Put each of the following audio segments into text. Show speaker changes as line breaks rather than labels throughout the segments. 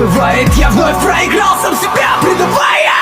бывает, я вновь проиграл сам себя, предавая.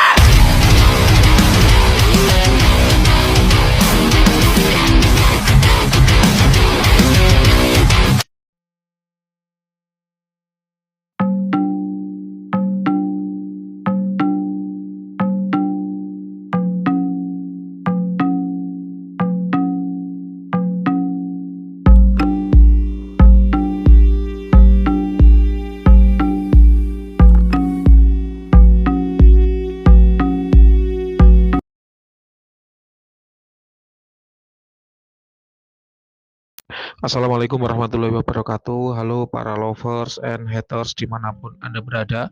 Assalamualaikum warahmatullahi wabarakatuh. Halo para lovers and haters dimanapun Anda berada,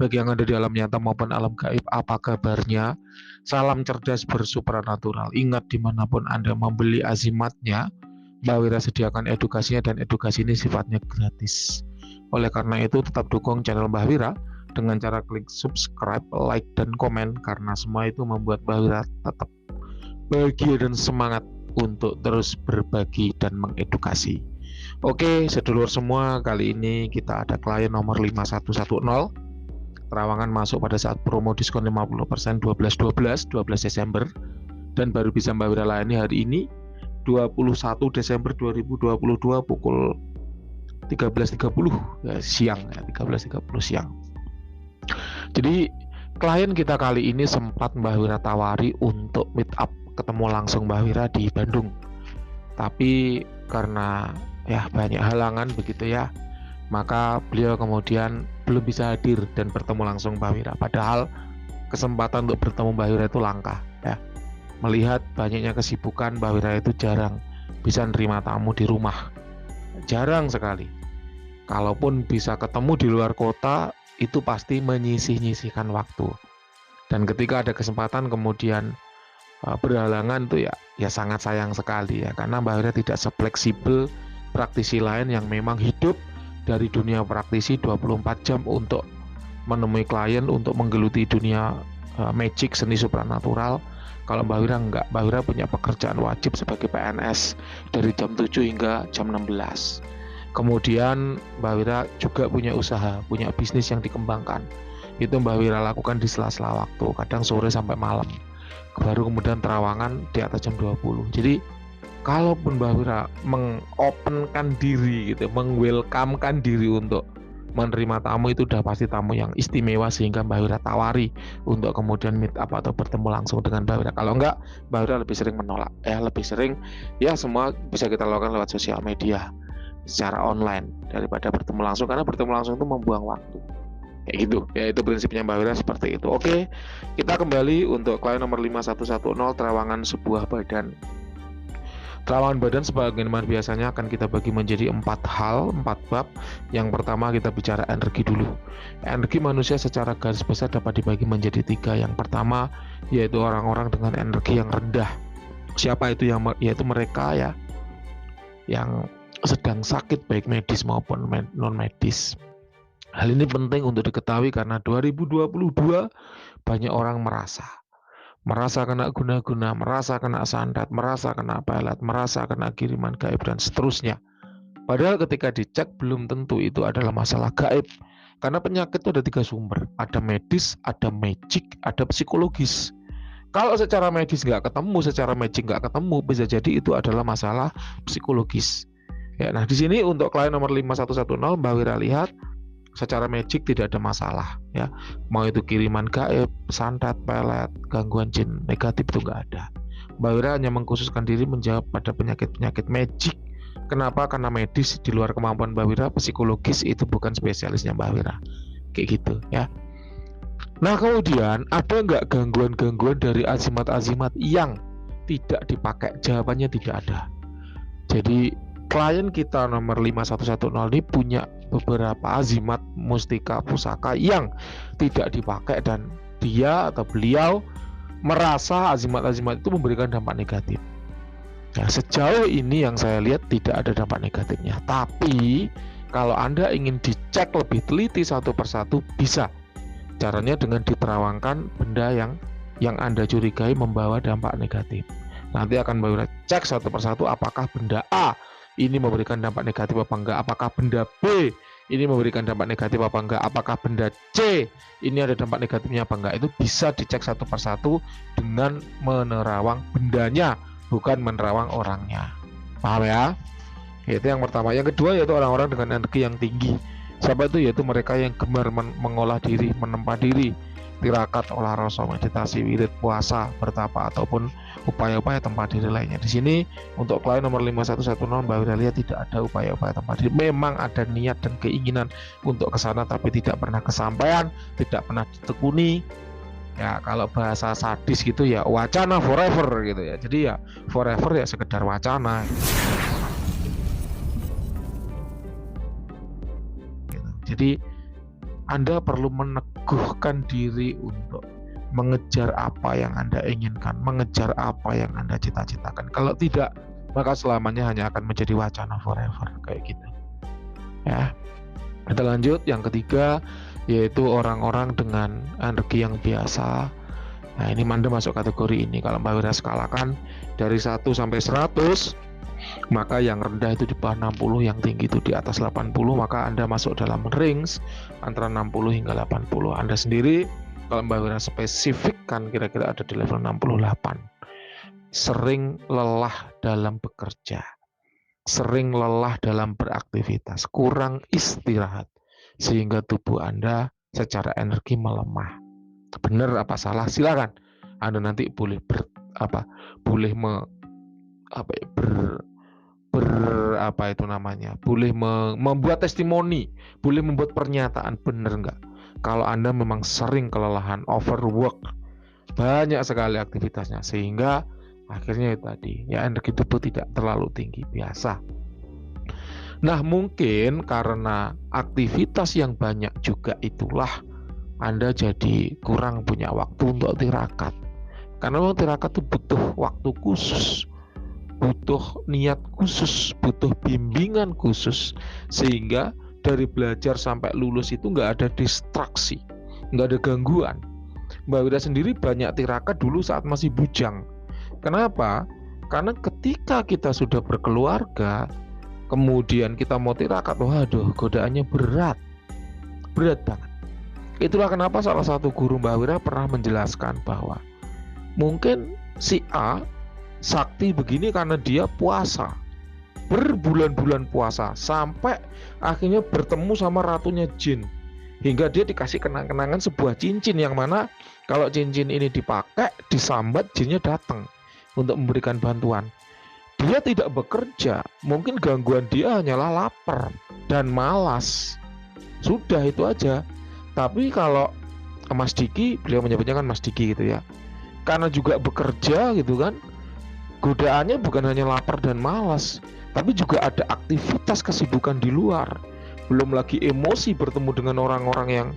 baik yang ada di alam nyata maupun alam gaib, apa kabarnya? Salam cerdas bersupranatural. Ingat, dimanapun Anda membeli azimatnya, Mbak Wira sediakan edukasinya, dan edukasi ini sifatnya gratis. Oleh karena itu, tetap dukung channel Mbak Wira dengan cara klik subscribe, like, dan komen, karena semua itu membuat Mbak Wira tetap bahagia dan semangat untuk terus berbagi dan mengedukasi. Oke, sedulur semua, kali ini kita ada klien nomor 5110. Terawangan masuk pada saat promo diskon 50% 12 Desember, dan baru bisa Mbak Wira layani hari ini 21 Desember 2022 pukul 13.30 ya, siang ya, 13.30 siang. Jadi klien kita kali ini sempat Mbak Wira tawari untuk meet up ketemu langsung Mbak Wira di Bandung, tapi karena ya banyak halangan begitu ya, maka beliau kemudian belum bisa hadir dan bertemu langsung Mbak Wira. Padahal kesempatan untuk bertemu Mbak Wira itu langka ya. Melihat banyaknya kesibukan, Mbak Wira itu jarang bisa nerima tamu di rumah, jarang sekali. Kalaupun bisa ketemu di luar kota, itu pasti menyisih-nyisihkan waktu. Dan ketika ada kesempatan kemudian berhalangan tuh ya sangat sayang sekali ya, karena Mbak Wira tidak sefleksibel praktisi lain yang memang hidup dari dunia praktisi 24 jam untuk menemui klien, untuk menggeluti dunia magic, seni supranatural. Kalau Mbak Wira enggak, Mbak Wira punya pekerjaan wajib sebagai PNS dari jam 7 hingga jam 16. Kemudian Mbak Wira juga punya usaha, punya bisnis yang dikembangkan. Itu Mbak Wira lakukan di sela-sela waktu, kadang sore sampai malam. Baru kemudian terawangan di atas jam 20. Jadi kalaupun Mbak Wira mengopenkan diri gitu, mengwelcomekan diri untuk menerima tamu, itu udah pasti tamu yang istimewa sehingga Mbak Wira tawari untuk kemudian meet up atau bertemu langsung dengan Mbak Wira. Kalau enggak, Mbak Wira lebih sering menolak lebih sering ya semua bisa kita lakukan lewat sosial media secara online daripada bertemu langsung, karena bertemu langsung itu membuang waktu. Kayak gitu ya, itu prinsipnya Mbak Wira seperti itu. Oke, kita kembali untuk klien nomor 5110, terawangan sebuah badan. Terawangan badan sebagaimana biasanya akan kita bagi menjadi 4 bab. Yang pertama kita bicara energi dulu. Energi manusia secara garis besar dapat dibagi menjadi 3. Yang pertama yaitu orang-orang dengan energi yang rendah. Siapa itu? Yaitu mereka ya yang sedang sakit, baik medis maupun non medis. Hal ini penting untuk diketahui karena 2022 banyak orang merasa kena guna-guna, merasa kena santet, merasa kena pelet, merasa kena kiriman gaib, dan seterusnya. Padahal ketika dicek belum tentu itu adalah masalah gaib. Karena penyakit itu ada 3 sumber. Ada medis, ada magic, ada psikologis. Kalau secara medis nggak ketemu, secara magic nggak ketemu, bisa jadi itu adalah masalah psikologis. Ya, nah di sini untuk klien nomor 5110 Mbak Wira lihat secara magic tidak ada masalah ya, mau itu kiriman gaib, santet, pelet, gangguan jin negatif itu nggak ada. Mbak Wira hanya mengkhususkan diri menjawab pada penyakit-penyakit magic. Kenapa? Karena medis di luar kemampuan Mbak Wira, psikologis itu bukan spesialisnya Mbak Wira, kayak gitu ya. Nah kemudian ada nggak gangguan-gangguan dari azimat-azimat yang tidak dipakai? Jawabannya tidak ada. Jadi klien kita nomor 5110 ini punya beberapa azimat, mustika, pusaka yang tidak dipakai, dan dia atau beliau merasa azimat-azimat itu memberikan dampak negatif. Nah, sejauh ini yang saya lihat tidak ada dampak negatifnya. Tapi kalau Anda ingin dicek lebih teliti satu persatu, bisa. Caranya dengan diterawangkan benda yang Anda curigai membawa dampak negatif. Nanti akan Mbak Wira cek satu persatu apakah benda A ini memberikan dampak negatif apa enggak, apakah benda B ini memberikan dampak negatif apa enggak, apakah benda C ini ada dampak negatifnya apa enggak, itu bisa dicek satu persatu dengan menerawang bendanya, bukan menerawang orangnya. Paham ya? Itu yang pertama. Yang kedua yaitu orang-orang dengan energi yang tinggi. Siapa itu? Yaitu mereka yang gemar mengolah diri, menempa diri, tirakat, olah rasa, meditasi, wirid, puasa, bertapa, ataupun upaya-upaya tempat diri lainnya. Di sini untuk klien nomor 5110 Mbak Wiralia tidak ada upaya-upaya tempat diri. Memang ada niat dan keinginan untuk ke sana tapi tidak pernah kesampaian, tidak pernah ditekuni. Ya kalau bahasa sadis gitu ya wacana forever gitu ya. Jadi ya forever ya sekedar wacana gitu. Jadi Anda perlu meneguhkan diri untuk mengejar apa yang Anda inginkan, mengejar apa yang Anda cita-citakan. Kalau tidak, maka selamanya hanya akan menjadi wacana forever kayak gitu. Ya. Kita lanjut yang ketiga, yaitu orang-orang dengan energi yang biasa. Nah, ini Anda masuk kategori ini. Kalau Mbak Wira skalakan dari 1 sampai 100, maka yang rendah itu di bawah 60, yang tinggi itu di atas 80, maka Anda masuk dalam range antara 60 hingga 80. Anda sendiri kalau Mbak Wira spesifikkan kira-kira ada di level 68. Sering lelah dalam bekerja, sering lelah dalam beraktivitas, kurang istirahat, sehingga tubuh Anda secara energi melemah. Benar apa salah? Silakan. Anda nanti boleh boleh membuat testimoni, boleh membuat pernyataan, benar nggak? Kalau Anda memang sering kelelahan, overwork, banyak sekali aktivitasnya, sehingga akhirnya itu tadi, ya energi tubuh tidak terlalu tinggi, biasa. Nah, mungkin karena aktivitas yang banyak juga itulah Anda jadi kurang punya waktu untuk tirakat. Karena tirakat itu butuh waktu khusus, butuh niat khusus, butuh bimbingan khusus, sehingga dari belajar sampai lulus itu nggak ada distraksi, nggak ada gangguan. Mbak Wira sendiri banyak tirakat dulu saat masih bujang. Kenapa? Karena ketika kita sudah berkeluarga, kemudian kita mau tirakat, waduh, godaannya berat banget. Itulah kenapa salah satu guru Mbak Wira pernah menjelaskan bahwa mungkin si A sakti begini karena dia puasa, berbulan-bulan puasa, sampai akhirnya bertemu sama ratunya jin, hingga dia dikasih kenang-kenangan sebuah cincin, yang mana kalau cincin ini dipakai, disambat, jinnya datang untuk memberikan bantuan. Dia tidak bekerja, mungkin gangguan dia hanyalah lapar dan malas, sudah itu aja. Tapi kalau Mas Diki, beliau menyebutnya kan Mas Diki gitu ya, karena juga bekerja gitu kan, godaannya bukan hanya lapar dan malas, tapi juga ada aktivitas kesibukan di luar. Belum lagi emosi bertemu dengan orang-orang yang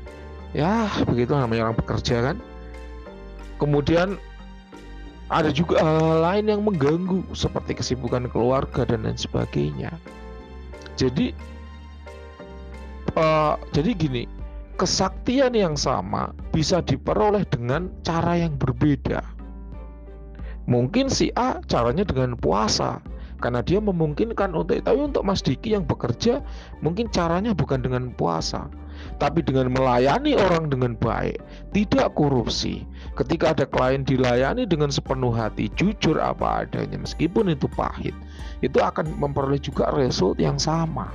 ya begitu namanya orang bekerja kan. Kemudian ada juga hal lain yang mengganggu seperti kesibukan keluarga dan lain sebagainya. Jadi gini, kesaktian yang sama bisa diperoleh dengan cara yang berbeda. Mungkin si A caranya dengan puasa, karena dia memungkinkan tapi untuk Mas Diki yang bekerja, mungkin caranya bukan dengan puasa, tapi dengan melayani orang dengan baik, tidak korupsi. Ketika ada klien dilayani dengan sepenuh hati, jujur apa adanya, meskipun itu pahit, itu akan memperoleh juga result yang sama.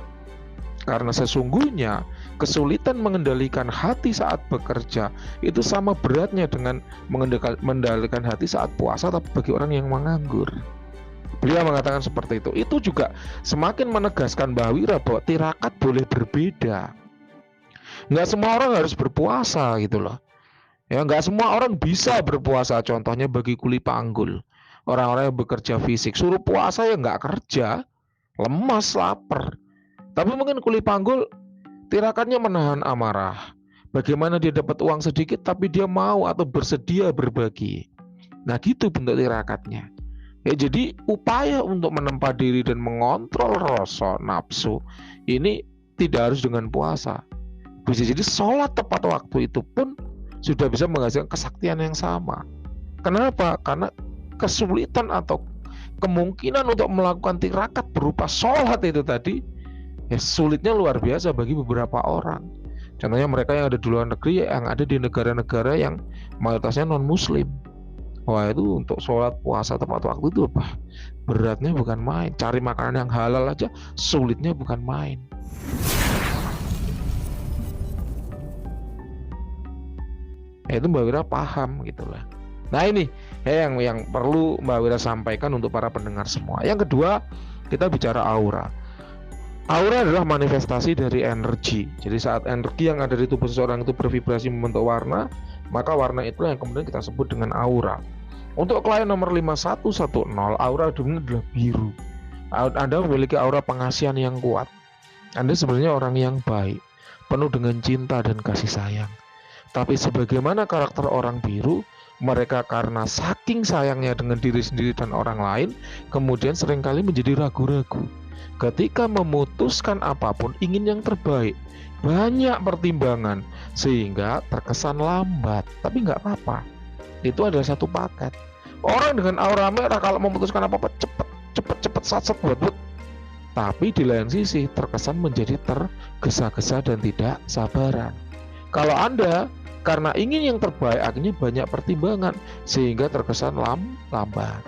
Karena sesungguhnya kesulitan mengendalikan hati saat bekerja itu sama beratnya dengan mengendalikan hati saat puasa, tapi bagi orang yang menganggur. Beliau mengatakan seperti itu. Itu juga semakin menegaskan Mbak Wira bahwa tirakat boleh berbeda. Nggak semua orang harus berpuasa gitu loh. Ya, nggak semua orang bisa berpuasa. Contohnya bagi kuli panggul, orang-orang yang bekerja fisik, suruh puasa ya nggak kerja, lemas, lapar. Tapi mungkin kuli panggul tirakatnya menahan amarah. Bagaimana dia dapat uang sedikit tapi dia mau atau bersedia berbagi. Nah gitu bentuk tirakatnya. Ya, jadi upaya untuk menempa diri dan mengontrol rasa nafsu ini tidak harus dengan puasa. Bisa jadi sholat tepat waktu itu pun sudah bisa menghasilkan kesaktian yang sama. Kenapa? Karena kesulitan atau kemungkinan untuk melakukan tirakat berupa sholat itu tadi ya sulitnya luar biasa bagi beberapa orang. Contohnya mereka yang ada di luar negeri, yang ada di negara-negara yang mayoritasnya non-muslim. Wah, itu untuk sholat puasa tepat waktu itu beratnya bukan main. Cari makanan yang halal aja sulitnya bukan main. Ya, itu Mbak Wira paham gitu lah. Nah ini yang perlu Mbak Wira sampaikan untuk para pendengar semua. Yang kedua, kita bicara aura. Aura adalah manifestasi dari energi. Jadi saat energi yang ada di tubuh seseorang itu bervibrasi membentuk warna, maka warna itu yang kemudian kita sebut dengan aura. Untuk klien nomor 5110, aura hidupnya adalah biru. Anda memiliki aura pengasihan yang kuat. Anda sebenarnya orang yang baik, penuh dengan cinta dan kasih sayang. Tapi sebagaimana karakter orang biru, mereka karena saking sayangnya dengan diri sendiri dan orang lain, kemudian seringkali menjadi ragu-ragu. Ketika memutuskan apapun, ingin yang terbaik, banyak pertimbangan, sehingga terkesan lambat. Tapi nggak apa-apa, itu adalah satu paket. Orang dengan aura merah kalau memutuskan apa-apa cepet satset buat. Tapi di lain sisi terkesan menjadi tergesa-gesa dan tidak sabaran. Kalau Anda karena ingin yang terbaik, akhirnya banyak pertimbangan sehingga terkesan lambat.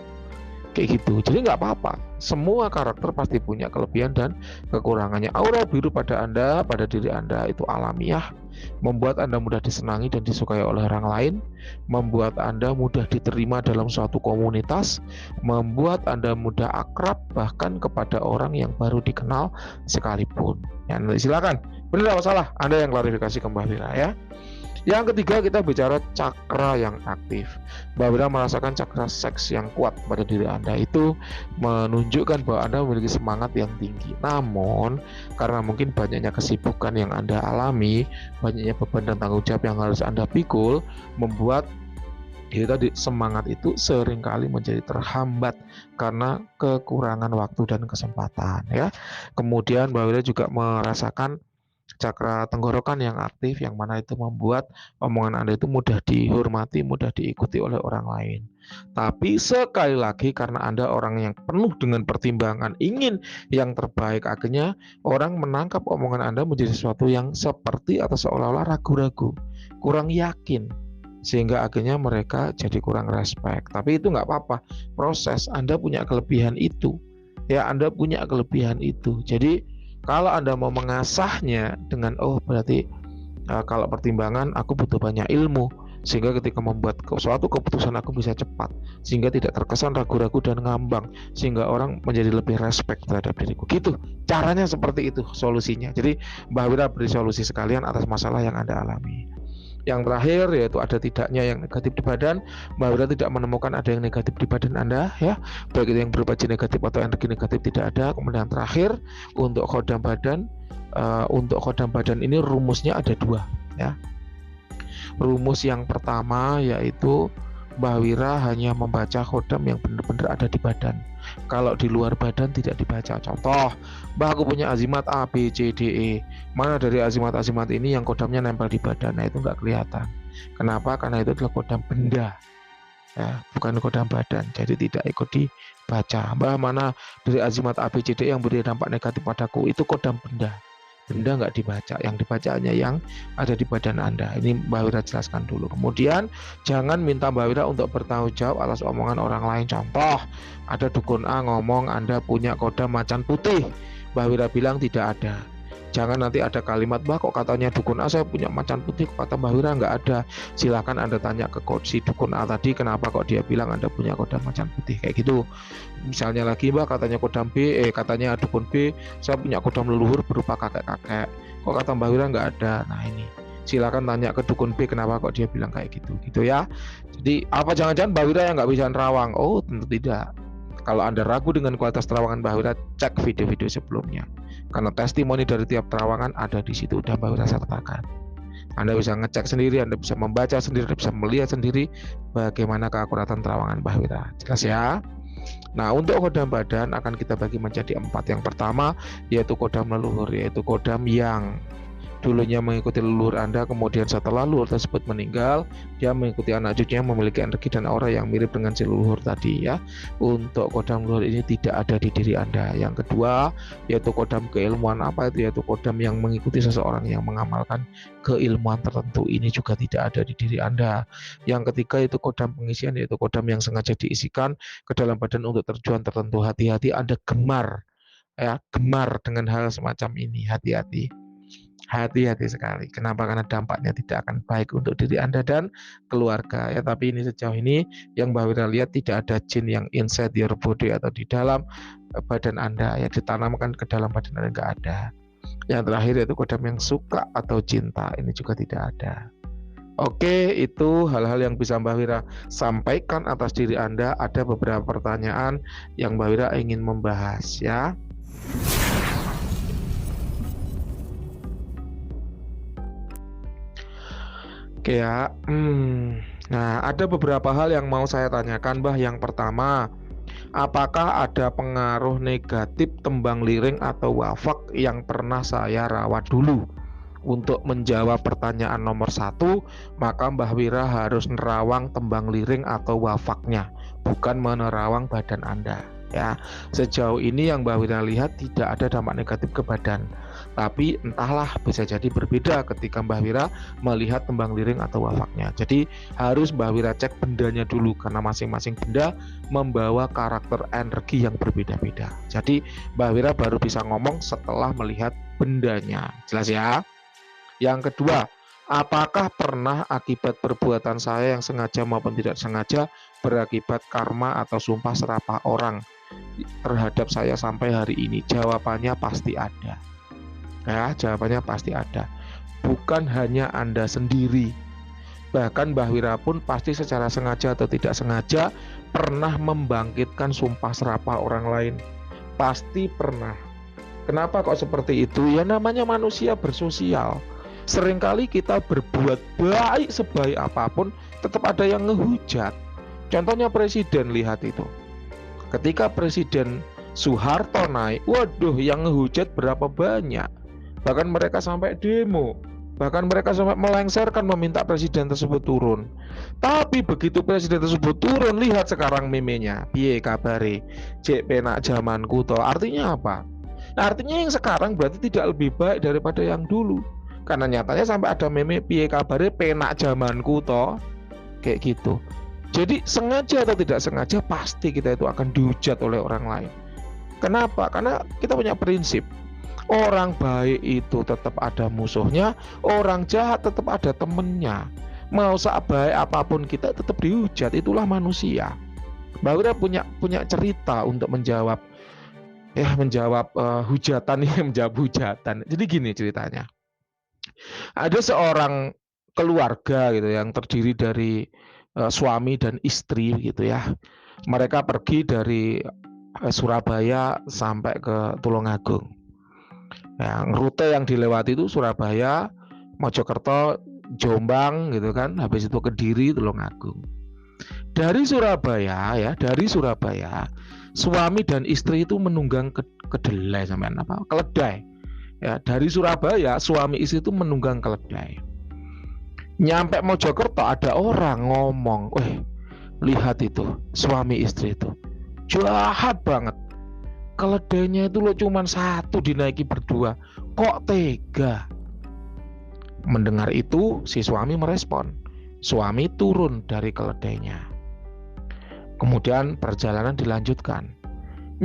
Kayak gitu. Jadi nggak apa-apa. Semua karakter pasti punya kelebihan dan kekurangannya. Aura biru pada Anda, pada diri Anda itu alamiah, membuat Anda mudah disenangi dan disukai oleh orang lain, membuat Anda mudah diterima dalam suatu komunitas, membuat Anda mudah akrab bahkan kepada orang yang baru dikenal sekalipun. Ya, silakan. Benar atau salah? Anda yang klarifikasi ke Mbak Wira ya. Yang ketiga, kita bicara cakra yang aktif. Mbak Wira merasakan cakra seks yang kuat pada diri Anda. Itu menunjukkan bahwa Anda memiliki semangat yang tinggi. Namun, karena mungkin banyaknya kesibukan yang Anda alami, banyaknya beban dan tanggung jawab yang harus Anda pikul, membuat semangat itu seringkali menjadi terhambat karena kekurangan waktu dan kesempatan ya. Kemudian Mbak Wira juga merasakan cakra tenggorokan yang aktif, yang mana itu membuat omongan Anda itu mudah dihormati, mudah diikuti oleh orang lain. Tapi sekali lagi, karena Anda orang yang penuh dengan pertimbangan, ingin yang terbaik, akhirnya orang menangkap omongan Anda menjadi sesuatu yang seperti atau seolah-olah ragu-ragu, kurang yakin, sehingga akhirnya mereka jadi kurang respect. Tapi itu nggak apa-apa, proses. Anda punya kelebihan itu ya, Anda punya kelebihan itu. Jadi kalau Anda mau mengasahnya dengan berarti kalau pertimbangan aku butuh banyak ilmu, sehingga ketika membuat suatu keputusan aku bisa cepat, sehingga tidak terkesan ragu-ragu dan ngambang, sehingga orang menjadi lebih respect terhadap diriku. Gitu caranya, seperti itu solusinya. Jadi Mbak Wira beri solusi sekalian atas masalah yang Anda alami. Yang terakhir yaitu ada tidaknya yang negatif di badan. Mbak Wira tidak menemukan ada yang negatif di badan Anda ya, baik itu yang berupa energi negatif atau energi negatif tidak ada. Kemudian terakhir untuk kodam badan, ini rumusnya ada dua ya. Rumus yang pertama yaitu Mbak Wira hanya membaca kodam yang benar-benar ada di badan. Kalau di luar badan tidak dibaca. Contoh, Mbak aku punya azimat A, B, C, D, E. Mana dari azimat-azimat ini yang kodamnya nempel di badan? Nah itu nggak kelihatan. Kenapa? Karena itu adalah kodam benda, ya, bukan kodam badan. Jadi tidak ikut dibaca. Mbak mana dari azimat A, B, C, D yang beri dampak negatif padaku? Itu kodam benda. Benda nggak dibaca, yang dibaca hanya yang ada di badan Anda. Ini Mbak Wira jelaskan dulu. Kemudian jangan minta Mbak Wira untuk bertanggung jawab atas omongan orang lain. Contoh, ada dukun A ngomong Anda punya kodam macan putih, Mbak Wira bilang tidak ada. Jangan nanti ada kalimat, Mbak kok katanya dukun A saya punya macan putih, kok kata Mbak Wira nggak ada. Silakan Anda tanya ke si dukun A tadi, kenapa kok dia bilang Anda punya kodam macan putih, kayak gitu. Misalnya lagi, Mbak katanya kodam B, katanya dukun B, saya punya kodam leluhur berupa kakek-kakek, kok kata Mbak Wira nggak ada. Nah ini silakan tanya ke dukun B kenapa kok dia bilang kayak gitu ya. Jadi apa jangan-jangan Mbak Wira yang nggak bisa nerawang? Oh tentu tidak. Kalau Anda ragu dengan kualitas terawangan Mbak Wira, cek video-video sebelumnya. Karena testimoni dari tiap terawangan ada di situ, udah Mbak Wira sertakan. Anda bisa ngecek sendiri, Anda bisa membaca sendiri, Anda bisa melihat sendiri bagaimana keakuratan terawangan Mbak Wira. Jelas ya? Nah, untuk kodam badan akan kita bagi menjadi 4. Yang pertama yaitu kodam leluhur, yaitu kodam yang dulunya mengikuti leluhur Anda, kemudian setelah leluhur tersebut meninggal, dia mengikuti anak cucunya yang memiliki energi dan aura yang mirip dengan si leluhur tadi ya. Untuk kodam leluhur ini tidak ada di diri Anda. Yang kedua, yaitu kodam keilmuan. Apa itu? Yaitu kodam yang mengikuti seseorang yang mengamalkan keilmuan tertentu. Ini juga tidak ada di diri Anda. Yang ketiga, itu kodam pengisian, yaitu kodam yang sengaja diisikan ke dalam badan untuk tujuan tertentu. Hati-hati Anda gemar ya, gemar dengan hal semacam ini. Hati-hati sekali. Kenapa? Karena dampaknya tidak akan baik untuk diri Anda dan keluarga ya. Tapi ini sejauh ini yang Mbak Wira lihat tidak ada jin yang inside your body atau di dalam badan Anda ya, ditanamkan ke dalam badan Anda, nggak ada. Yang terakhir yaitu kodam yang suka atau cinta, ini juga tidak ada. Oke, itu hal-hal yang bisa Mbak Wira sampaikan atas diri Anda. Ada beberapa pertanyaan yang Mbak Wira ingin membahas ya. Oke ya, nah ada beberapa hal yang mau saya tanyakan Mbah. Yang pertama, apakah ada pengaruh negatif tembang liring atau wafak yang pernah saya rawat dulu? Untuk menjawab pertanyaan nomor 1, maka Mbah Wira harus nerawang tembang liring atau wafaknya, bukan menerawang badan Anda ya. Sejauh ini yang Mbah Wira lihat tidak ada dampak negatif ke badan. Tapi entahlah, bisa jadi berbeda ketika Mbah Wira melihat tembang liring atau wafaknya. Jadi harus Mbah Wira cek bendanya dulu, karena masing-masing benda membawa karakter energi yang berbeda-beda. Jadi Mbah Wira baru bisa ngomong setelah melihat bendanya. Jelas ya? Yang kedua, apakah pernah akibat perbuatan saya yang sengaja maupun tidak sengaja berakibat karma atau sumpah serapah orang terhadap saya sampai hari ini? Jawabannya pasti ada. Ya, jawabannya pasti ada. Bukan hanya Anda sendiri. Bahkan Mbah Wira pun pasti secara sengaja atau tidak sengaja pernah membangkitkan sumpah serapah orang lain. Pasti pernah. Kenapa kok seperti itu? Ya namanya manusia bersosial. Seringkali kita berbuat baik sebaik apapun, tetap ada yang ngehujat. Contohnya presiden, lihat itu. Ketika Presiden Soeharto naik, waduh, yang ngehujat berapa banyak. Bahkan mereka sampai demo, bahkan mereka sampai melengsarkan meminta presiden tersebut turun. Tapi begitu presiden tersebut turun, lihat sekarang memenya, piye kabare, cek penak zamanku toh. Artinya apa? Nah, artinya yang sekarang berarti tidak lebih baik daripada yang dulu. Karena nyatanya sampai ada meme piye kabare penak zamanku toh, kayak gitu. Jadi sengaja atau tidak sengaja pasti kita itu akan dihujat oleh orang lain. Kenapa? Karena kita punya prinsip. Orang baik itu tetap ada musuhnya, orang jahat tetap ada temennya. Mau sebaik apapun kita tetap dihujat, itulah manusia. Mbak Wira punya cerita untuk menjawab hujatan ini, menjawab hujatan. Jadi gini ceritanya. Ada seorang keluarga gitu yang terdiri dari suami dan istri gitu ya. Mereka pergi dari Surabaya sampai ke Tulungagung. Yang rute yang dilewati itu Surabaya, Mojokerto, Jombang gitu kan, habis itu Kediri, Tulungagung. Dari Surabaya, suami dan istri itu menunggang kedelai sampean apa? Keledai. Ya, dari Surabaya suami istri itu menunggang keledai. Nyampe Mojokerto ada orang ngomong, lihat itu suami istri itu jahat banget. Keledainya itu lo cuman satu dinaiki berdua, kok tega? Mendengar itu si suami merespon, suami turun dari keledainya. Kemudian perjalanan dilanjutkan.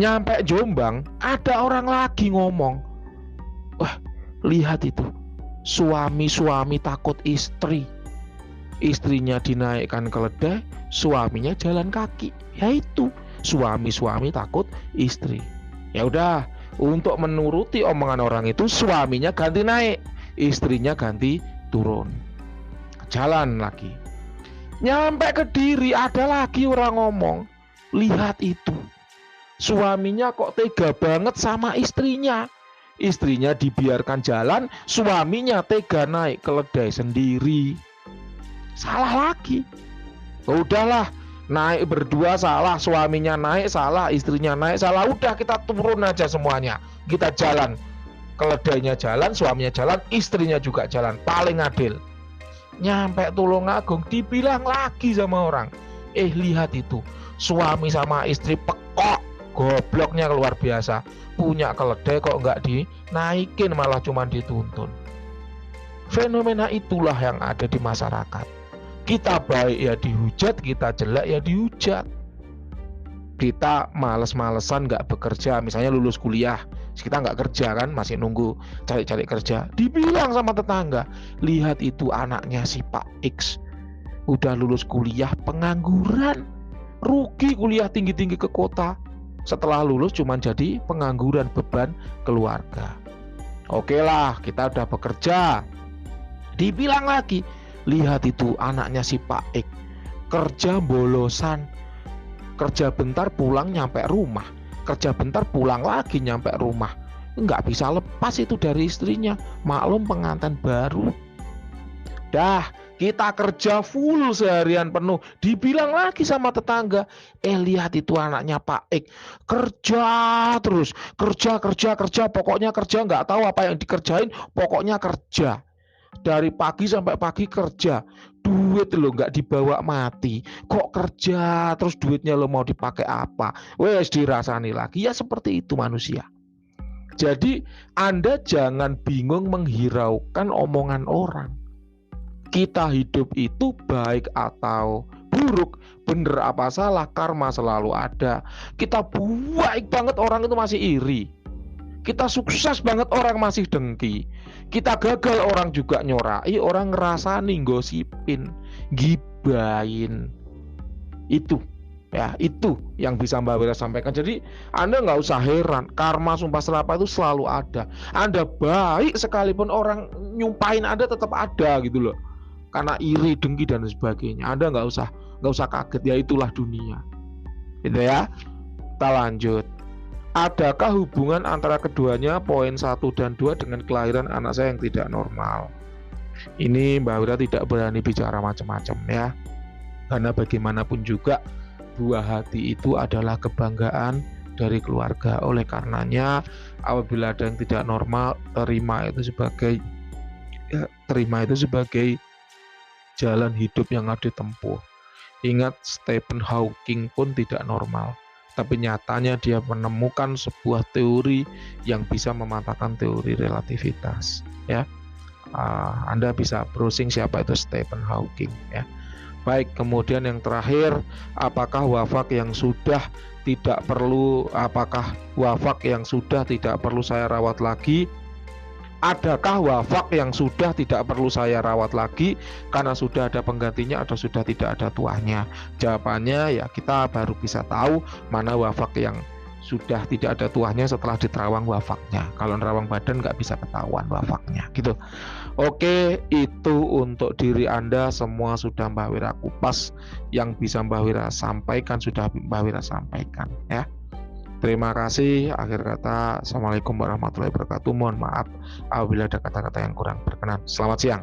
Nyampe Jombang ada orang lagi ngomong, lihat itu suami takut istri, istrinya dinaikkan keledai, suaminya jalan kaki. Yaitu suami takut istri. Ya udah, untuk menuruti omongan orang itu suaminya ganti naik, istrinya ganti turun. Jalan lagi. Nyampe Kediri ada lagi orang ngomong, lihat itu suaminya kok tega banget sama istrinya. Istrinya dibiarkan jalan, suaminya tega naik keledai sendiri. Salah lagi. Udahlah, naik berdua salah, suaminya naik salah, istrinya naik salah. Udah kita turun aja semuanya, kita jalan. keledainya jalan, suaminya jalan, istrinya juga jalan, paling adil. Nyampe Tulungagung dibilang lagi sama orang, lihat itu, suami sama istri pekok, gobloknya luar biasa, punya keledai kok nggak dinaikin, malah cuma dituntun. Fenomena itulah yang ada di masyarakat. Kita baik ya dihujat, kita jelek ya dihujat. Kita males-malesan nggak bekerja, misalnya lulus kuliah, kita nggak kerja kan, masih nunggu cari-cari kerja, dibilang sama tetangga, lihat itu anaknya si Pak X udah lulus kuliah pengangguran, rugi kuliah tinggi-tinggi ke kota, setelah lulus cuma jadi pengangguran, beban keluarga. Oke lah, kita udah bekerja, dibilang lagi, lihat itu anaknya si Pak X kerja bolosan, kerja bentar pulang nyampe rumah, kerja bentar pulang lagi nyampe rumah, nggak bisa lepas itu dari istrinya, maklum pengantin baru. Dah kita kerja full seharian penuh, dibilang lagi sama tetangga, lihat itu anaknya Pak X kerja terus, kerja, pokoknya kerja, nggak tahu apa yang dikerjain, pokoknya kerja dari pagi sampai pagi kerja, duit lo nggak dibawa mati, kok kerja terus duitnya lo mau dipakai apa, wes dirasani lagi. Ya seperti itu manusia. Jadi Anda jangan bingung menghiraukan omongan orang. Kita hidup itu baik atau buruk, bener apa salah, karma selalu ada. Kita baik banget, orang itu masih iri. Kita sukses banget, orang masih dengki. Kita gagal, orang juga nyorai, orang ngerasani, gosipin, gibain. Itu ya, itu yang bisa Mbak Wira sampaikan. Jadi Anda nggak usah heran, karma sumpah serapah itu selalu ada. Anda baik sekalipun orang nyumpahin Anda tetap ada gitu loh, karena iri, dengki dan sebagainya. Anda nggak usah kaget, ya itulah dunia gitu ya. Kita lanjut. Adakah hubungan antara keduanya, poin 1 dan 2, dengan kelahiran anak saya yang tidak normal? Ini Mbak Wira tidak berani bicara macam-macam ya, karena bagaimanapun juga buah hati itu adalah kebanggaan dari keluarga. Oleh karenanya apabila ada yang tidak normal, terima itu sebagai jalan hidup yang harus ditempuh. Ingat, Stephen Hawking pun tidak normal, tapi nyatanya dia menemukan sebuah teori yang bisa mematahkan teori relativitas ya. Anda bisa browsing siapa itu Stephen Hawking ya. Baik, kemudian yang terakhir, apakah wafak yang sudah tidak perlu saya rawat lagi? Adakah wafak yang sudah tidak perlu saya rawat lagi karena sudah ada penggantinya atau sudah tidak ada tuahnya? Jawabannya ya kita baru bisa tahu mana wafak yang sudah tidak ada tuahnya setelah diterawang wafaknya. Kalau nerawang badan nggak bisa ketahuan wafaknya gitu. Oke, itu untuk diri Anda semua sudah Mbak Wira kupas, yang bisa Mbak Wira sampaikan sudah Mbak Wira sampaikan ya. Terima kasih. Akhir kata, Assalamualaikum warahmatullahi wabarakatuh. Mohon maaf apabila ada kata-kata yang kurang berkenan. Selamat siang.